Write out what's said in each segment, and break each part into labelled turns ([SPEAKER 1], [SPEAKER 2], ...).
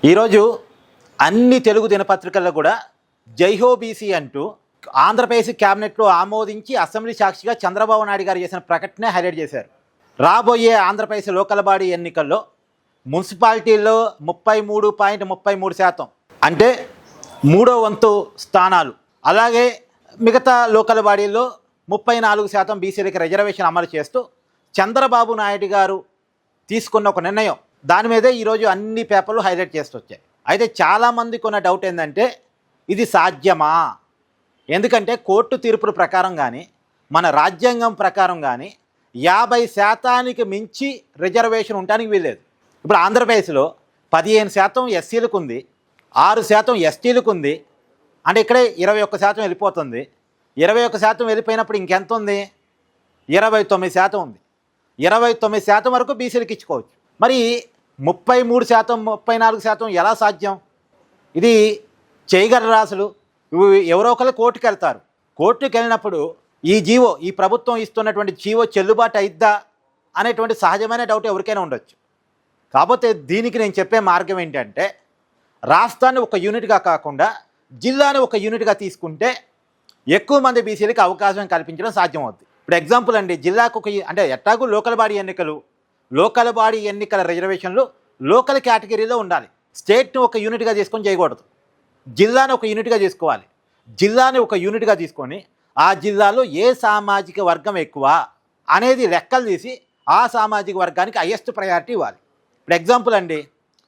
[SPEAKER 1] ఈరోజు అన్ని తెలుగు దినపత్రికల్లో కూడా జైహో బీసీ అంటూ ఆంధ్రప్రదేశ్ క్యాబినెట్లో ఆమోదించి అసెంబ్లీ సాక్షిగా చంద్రబాబు నాయుడు గారు చేసిన ప్రకటనే హైలైట్ చేశారు. రాబోయే ఆంధ్రప్రదేశ్ లోకల్ బాడీ ఎన్నికల్లో మున్సిపాలిటీల్లో 33.33% అంటే మూడో వంతు స్థానాలు, అలాగే మిగతా లోకల్ బాడీల్లో 34% బీసీలకి రిజర్వేషన్ అమలు చేస్తూ చంద్రబాబు నాయుడు గారు తీసుకున్న ఒక నిర్ణయం, దాని మీదే ఈరోజు అన్ని పేపర్లు హైలైట్ చేస్తూ వచ్చాయి. అయితే చాలామందికి ఉన్న డౌట్ ఏంటంటే ఇది సాధ్యమా? ఎందుకంటే కోర్టు తీర్పుల ప్రకారం కానీ మన రాజ్యాంగం ప్రకారం కానీ 50% మించి రిజర్వేషన్ ఉండడానికి వీల్లేదు. ఇప్పుడు ఆంధ్రప్రదేశ్లో 15% ఎస్సీలకు ఉంది, 6% ఎస్టీలకు ఉంది. అంటే ఇక్కడే 21% వెళ్ళిపోతుంది. 21% వెళ్ళిపోయినప్పుడు ఇంకెంత ఉంది? 29% ఉంది. 29% వరకు బీసీలకు ఇచ్చుకోవచ్చు. మరి 33%, 34% ఎలా సాధ్యం? ఇది చేయగలరు అసలు? ఎవరో ఒకరు కోర్టుకు వెళ్తారు. కోర్టుకు వెళ్ళినప్పుడు ఈ ప్రభుత్వం ఇస్తున్నటువంటి జీవో చెల్లుబాటు అయిద్దా అనేటువంటి సహజమైన డౌట్ ఎవరికైనా ఉండొచ్చు. కాకపోతే దీనికి నేను చెప్పే మార్గం ఏంటంటే, రాష్ట్రాన్ని ఒక యూనిట్గా కాకుండా జిల్లాని ఒక యూనిట్గా తీసుకుంటే ఎక్కువ మంది బీసీలకు అవకాశం కల్పించడం సాధ్యమవుతుంది. ఇప్పుడు ఎగ్జాంపుల్ అండి, జిల్లాకు అంటే ఎట్టాగు లోకల్ బాడీ ఎన్నికల రిజర్వేషన్లు లోకల్ కేటగిరీలో ఉండాలి. స్టేట్ని ఒక యూనిట్గా తీసుకొని చేయకూడదు. జిల్లాని ఒక యూనిట్గా చేసుకోవాలి. జిల్లాని ఒక యూనిట్గా తీసుకొని ఆ జిల్లాలో ఏ సామాజిక వర్గం ఎక్కువ అనేది లెక్కలు తీసి ఆ సామాజిక వర్గానికి హైయెస్ట్ ప్రయారిటీ ఇవ్వాలి. ఇప్పుడు ఎగ్జాంపుల్ అండి,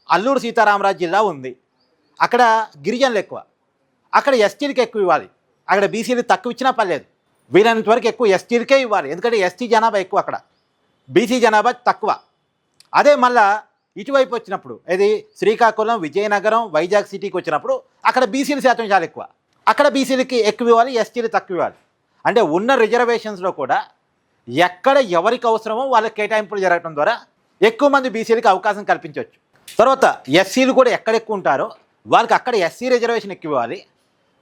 [SPEAKER 1] అల్లూరు సీతారామరాజు జిల్లా ఉంది, అక్కడ గిరిజనులు ఎక్కువ, అక్కడ ఎస్టీలకు ఎక్కువ ఇవ్వాలి. అక్కడ బీసీలు తక్కువ ఇచ్చినా పర్లేదు, వీలైనంత వరకు ఎక్కువ ఎస్టీలకే ఇవ్వాలి. ఎందుకంటే ఎస్టీ జనాభా ఎక్కువ, అక్కడ బీసీ జనాభా తక్కువ. అదే మళ్ళా ఇటువైపు వచ్చినప్పుడు ఇది శ్రీకాకుళం, విజయనగరం, వైజాగ్ సిటీకి వచ్చినప్పుడు అక్కడ బీసీల శాతం చాలా ఎక్కువ, అక్కడ బీసీలకి ఎక్కువ ఇవ్వాలి, ఎస్టీలు తక్కువ ఇవ్వాలి. అంటే ఉన్న రిజర్వేషన్స్లో కూడా ఎక్కడ ఎవరికి అవసరమో వాళ్ళకి కేటాయింపులు జరగడం ద్వారా ఎక్కువ మంది బీసీలకి అవకాశం కల్పించవచ్చు. తర్వాత ఎస్సీలు కూడా ఎక్కడ ఎక్కువ ఉంటారో వాళ్ళకి అక్కడ ఎస్సీ రిజర్వేషన్ ఎక్కువ ఇవ్వాలి,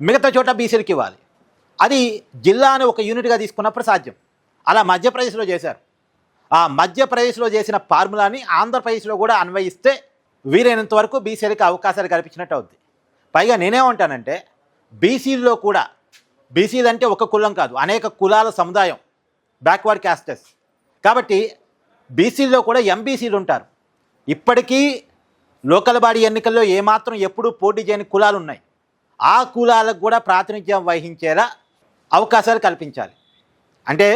[SPEAKER 1] మిగతా చోట బీసీలకి ఇవ్వాలి. అది జిల్లాని ఒక యూనిట్గా తీసుకున్నప్పుడు సాధ్యం. అలా మధ్యప్రదేశ్లో చేశారు. ఆ మధ్యప్రదేశ్లో చేసిన ఫార్ములాని ఆంధ్రప్రదేశ్లో కూడా అన్వయిస్తే వీలైనంత వరకు బీసీలకి అవకాశాలు కల్పించినట్టు అవుద్ది. పైగా నేనేమంటానంటే, బీసీల్లో కూడా, బీసీలు అంటే ఒక కులం కాదు, అనేక కులాల సముదాయం, బ్యాక్వర్డ్ క్యాస్టెస్. కాబట్టి బీసీల్లో కూడా ఎంబీసీలు ఉంటారు. ఇప్పటికీ లోకల్ బాడీ ఎన్నికల్లో ఏమాత్రం ఎప్పుడూ పోటీ చేయని కులాలు ఉన్నాయి. ఆ కులాలకు కూడా ప్రాతినిధ్యం వహించేలా అవకాశాలు కల్పించాలి. అంటే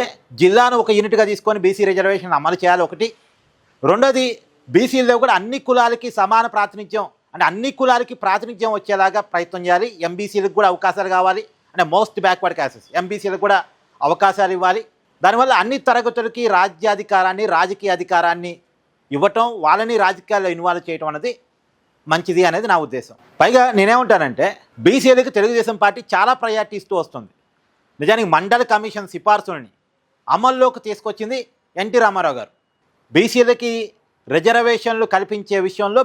[SPEAKER 1] జిల్లాను ఒక యూనిట్గా తీసుకొని బీసీ రిజర్వేషన్ అమలు చేయాలి ఒకటి. రెండోది, బీసీల్లో కూడా అన్ని కులాలకి సమాన ప్రాతినిధ్యం, అంటే అన్ని కులాలకి ప్రాతినిధ్యం వచ్చేలాగా ప్రయత్నం చేయాలి. ఎంబీసీలకు కూడా అవకాశాలు కావాలి. అంటే మోస్ట్ బ్యాక్వర్డ్ క్యాస్టెస్ ఎంబీసీలకు కూడా అవకాశాలు ఇవ్వాలి. దానివల్ల అన్ని తరగతులకి రాజ్యాధికారాన్ని, రాజకీయ అధికారాన్ని ఇవ్వటం, వాళ్ళని రాజకీయాల్లో ఇన్వాల్వ్ చేయటం అనేది మంచిది అనేది నా ఉద్దేశం. పైగా నేనేమంటానంటే, బీసీలకు తెలుగుదేశం పార్టీ చాలా ప్రయారిటీ ఇస్తూ వస్తుంది. నిజానికి మండల కమిషన్ సిఫార్సులని అమల్లోకి తీసుకొచ్చింది ఎన్టీ రామారావు గారు. బీసీలకి రిజర్వేషన్లు కల్పించే విషయంలో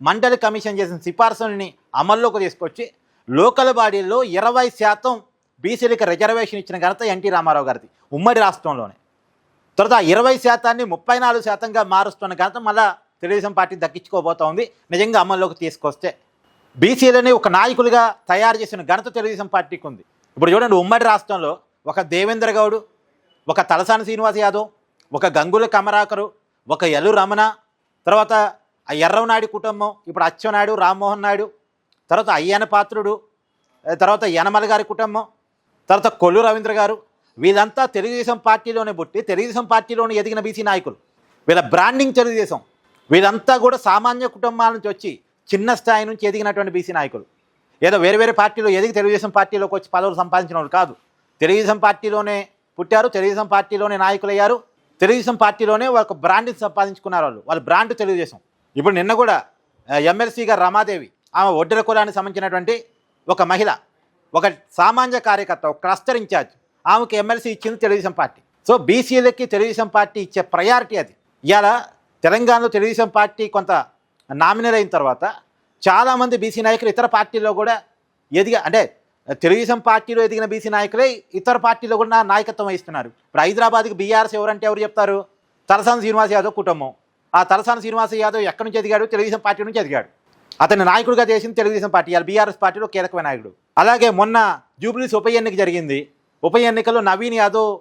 [SPEAKER 1] మండలి కమిషన్ చేసిన సిఫార్సులని అమల్లోకి తీసుకొచ్చి లోకల్ బాడీల్లో 20% బీసీలకి రిజర్వేషన్ ఇచ్చిన ఘనత ఎన్టీ రామారావు గారిది ఉమ్మడి రాష్ట్రంలోనే. తర్వాత 20%ని 34%గా మారుస్తున్న ఘనత మళ్ళా తెలుగుదేశం పార్టీ దక్కించుకోబోతూ ఉంది. నిజంగా అమల్లోకి తీసుకొస్తే బీసీలని ఒక నాయకులుగా తయారు చేసిన ఘనత తెలుగుదేశం పార్టీకి ఉంది. ఇప్పుడు చూడండి, ఉమ్మడి రాష్ట్రంలో ఒక దేవేంద్ర గౌడ్, ఒక తలసాని శ్రీనివాస్ యాదవ్, ఒక గంగుల కమరాకరు, ఒక ఎల్లు రమణ, తర్వాత ఆ ఎర్రవనాయుడు కుటుంబం, ఇప్పుడు అచ్చెన్నాయుడు, రామ్మోహన్ నాయుడు, తర్వాత అయ్యన్న పాత్రుడు, తర్వాత యనమల గారి కుటుంబం, తర్వాత కొల్లు రవీంద్ర గారు, వీళ్ళంతా తెలుగుదేశం పార్టీలోనే పుట్టి తెలుగుదేశం పార్టీలోనే ఎదిగిన బీసీ నాయకులు. వీళ్ళ బ్రాండింగ్ తెలుగుదేశం. వీళ్ళంతా కూడా సామాన్య కుటుంబాల నుంచి వచ్చి చిన్న స్థాయి నుంచి ఎదిగినటువంటి బీసీ నాయకులు. ఏదో వేరే వేరే పార్టీలో ఎదిగి తెలుగుదేశం పార్టీలోకి వచ్చి పదవులు సంపాదించిన వాళ్ళు కాదు. తెలుగుదేశం పార్టీలోనే పుట్టారు, తెలుగుదేశం పార్టీలోనే నాయకులయ్యారు, తెలుగుదేశం పార్టీలోనే ఒక బ్రాండ్ని సంపాదించుకున్నారు. వాళ్ళ బ్రాండ్ తెలుగుదేశం. ఇప్పుడు నిన్న కూడా ఎమ్మెల్సీ గారు రమాదేవి, ఆమె ఒడ్డెర కులానికి సంబంధించినటువంటి ఒక మహిళ, ఒక సామాన్య కార్యకర్త, ఒక క్లస్టర్ ఇన్ఛార్జ్, ఆమెకి ఎమ్మెల్సీ ఇచ్చింది తెలుగుదేశం పార్టీ. సో బీసీలకి తెలుగుదేశం పార్టీ ఇచ్చే ప్రయారిటీ అది. ఇవాళ తెలంగాణలో తెలుగుదేశం పార్టీ కొంత నామినల్ అయిన తర్వాత చాలామంది బీసీ నాయకులు ఇతర పార్టీల్లో కూడా అంటే తెలుగుదేశం పార్టీలో ఎదిగిన బీసీ నాయకులే ఇతర పార్టీలో కూడా నాయకత్వం వహిస్తున్నారు. ఇప్పుడు హైదరాబాద్కి బీఆర్ఎస్ ఎవరంటే ఎవరు చెప్తారు? తలసాని శ్రీనివాస్ యాదవ్ కుటుంబం. ఆ తలసాని శ్రీనివాస్ యాదవ్ ఎక్కడి నుంచి ఎదిగాడు? తెలుగుదేశం పార్టీ నుంచి ఎదిగాడు. అతని నాయకుడిగా చేసింది తెలుగుదేశం పార్టీ, అది బీఆర్ఎస్ పార్టీలో కీలకమైన నాయకుడు. అలాగే మొన్న జూబ్లీస్ ఉప ఎన్నిక జరిగింది. ఉప ఎన్నికల్లో నవీన్ యాదవ్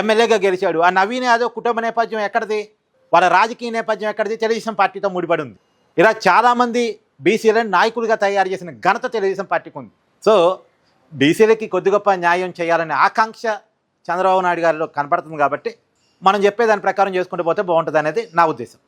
[SPEAKER 1] ఎమ్మెల్యేగా గెలిచాడు. ఆ నవీన్ యాదవ్ కుటుంబ నేపథ్యం ఎక్కడిది, వాళ్ళ రాజకీయ నేపథ్యం ఎక్కడిది, తెలుగుదేశం పార్టీతో ముడిపడి ఉంది. ఇలా చాలామంది బీసీలను నాయకులుగా తయారు చేసిన ఘనత తెలుగుదేశం పార్టీకి ఉంది. సో బీసీలకి కొద్ది గొప్ప న్యాయం చేయాలనే ఆకాంక్ష చంద్రబాబు నాయుడు గారిలో కనపడుతుంది. కాబట్టి మనం చెప్పేదాని ప్రకారం చేసుకుంటూ పోతే బాగుంటుంది అనేది నా ఉద్దేశం.